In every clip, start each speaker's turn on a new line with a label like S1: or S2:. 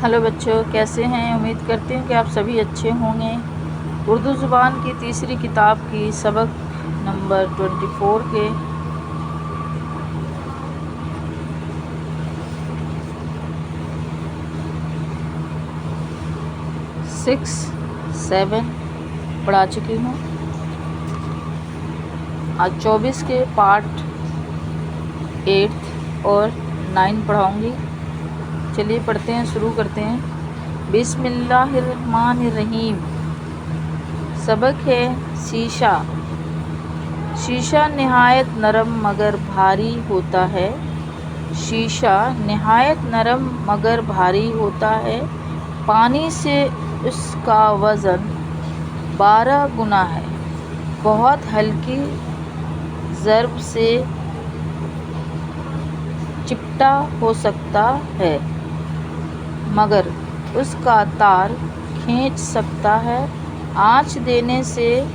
S1: Hello बच्चों, कैसे हैं। उम्मीद करती हूँ कि आप सभी अच्छे होंगे। उर्दू ज़ुबान की तीसरी किताब की सबक नंबर 24 के 6, 7 पढ़ा चुकी हूँ। आज 24 के पार्ट 8 और 9 पढ़ाऊँगी। चलिए पढ़ते हैं, शुरू करते हैं। बिस्मिल्लाहिर्रहमानिर्रहीम। सबक है शीशा। शीशा नहायत नरम मगर भारी होता है। शीशा नहायत नरम मगर भारी होता है। पानी से उसका वज़न 12 गुना है। बहुत हल्की ज़रब से चिपटा हो सकता है मगर उसका तार खींच सकता है। आँच देने से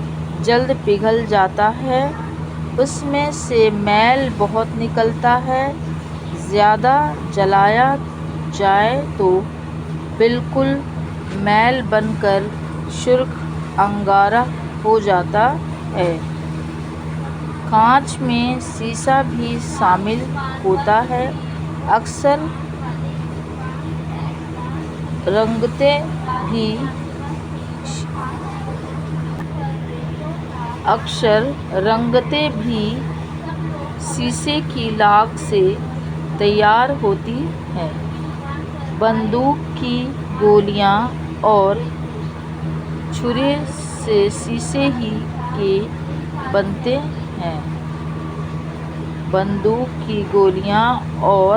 S1: जल्द पिघल जाता है। उसमें से मैल बहुत निकलता है। ज़्यादा जलाया जाए तो बिल्कुल मैल बनकर सुर्ख अंगारा हो जाता है। कांच में शीशा भी शामिल होता है। अक्सर रंगतें भी शीशे की लाख से तैयार होती हैं। बंदूक की गोलियां और छुरे से शीशे ही के बनते हैं। बंदूक की गोलियां और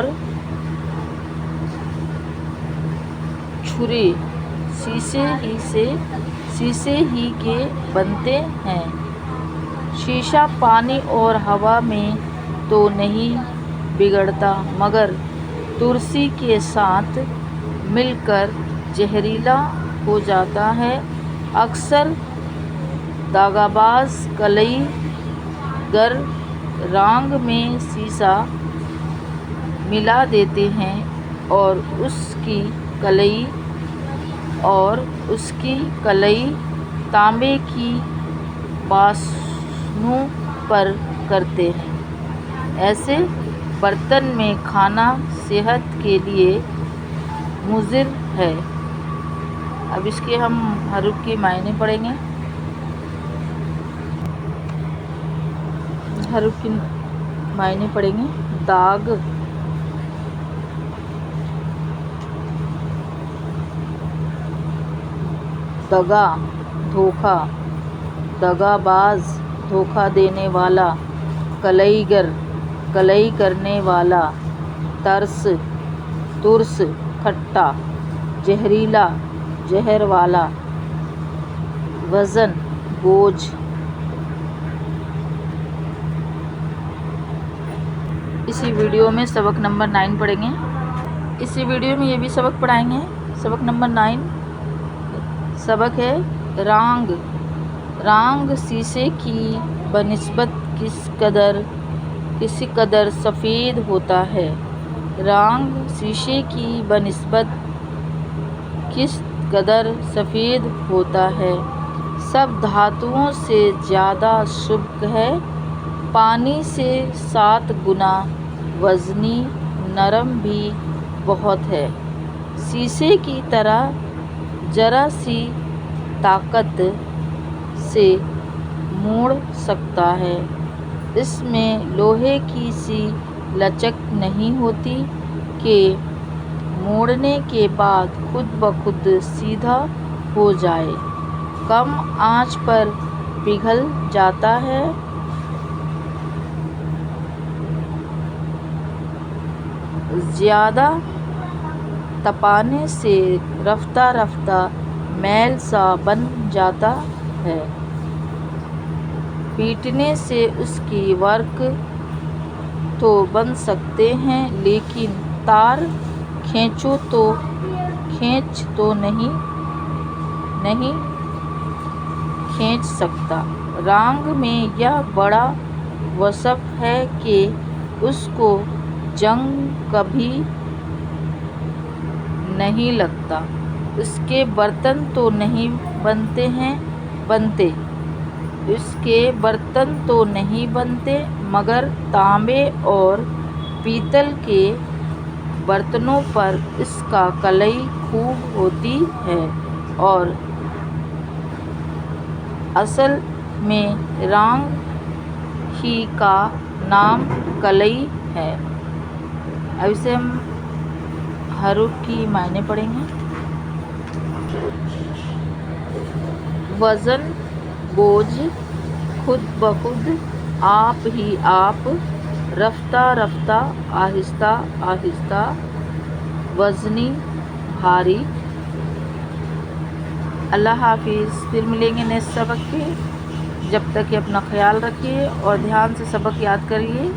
S1: छुरे शीशे ही के बनते हैं। शीशा पानी और हवा में तो नहीं बिगड़ता मगर तुलसी के साथ मिलकर जहरीला हो जाता है। अक्सर दगाबाज कलई गर रांग में शीशा मिला देते हैं और उसकी कलई तांबे की बासनों पर करते हैं। ऐसे बर्तन में खाना सेहत के लिए मुज़िर है। अब इसके हम हरूफ के मायने पढ़ेंगे। हरूफ के मायने पढ़ेंगे। दाग, दगा धोखा, दगाबाज धोखा देने वाला, कलईगर कलई करने वाला, तुर्स खट्टा, जहरीला जहर वाला, वज़न बोझ। इसी वीडियो में सबक नंबर 9 पढ़ेंगे। इसी वीडियो में ये भी सबक पढ़ाएंगे। सबक नंबर 9 सबक है रांग। रांग शीशे की बनिस्बत किस कदर सफ़ेद होता है। रांग शीशे की बनिस्बत किस कदर सफ़ेद होता है। सब धातुओं से ज़्यादा शुष्क है। पानी से 7 गुना वज़नी, नरम भी बहुत है। शीशे की तरह जरा सी ताकत से मोड़ सकता है। इसमें लोहे की सी लचक नहीं होती कि मोड़ने के बाद खुद ब खुद सीधा हो जाए। कम आंच पर पिघल जाता है। ज़्यादा तपाने से रफ्ता रफ्ता मैल सा बन जाता है। पीटने से उसकी वर्क तो बन सकते हैं लेकिन तार खींच तो नहीं खींच सकता। रांग में यह बड़ा वसफ है कि उसको जंग कभी نہیں لگتا، اس کے برتن تو نہیں بنتے اس کے برتن تو نہیں بنتے مگر تانبے اور پیتل کے برتنوں پر اس کا کلئی خوب ہوتی ہے، اور اصل میں رانگ ہی کا نام کلئی ہے۔ اب اسے ہم حروف کی معنی پڑھیں گے۔ وزن، بوجھ، خود بخود، آپ ہی آپ، رفتہ رفتہ، آہستہ آہستہ، وزنی، بھاری۔ اللہ حافظ، پھر ملیں گے نیکسٹ سبق پہ، جب تک کہ اپنا خیال رکھیے اور دھیان سے سبق یاد کریے۔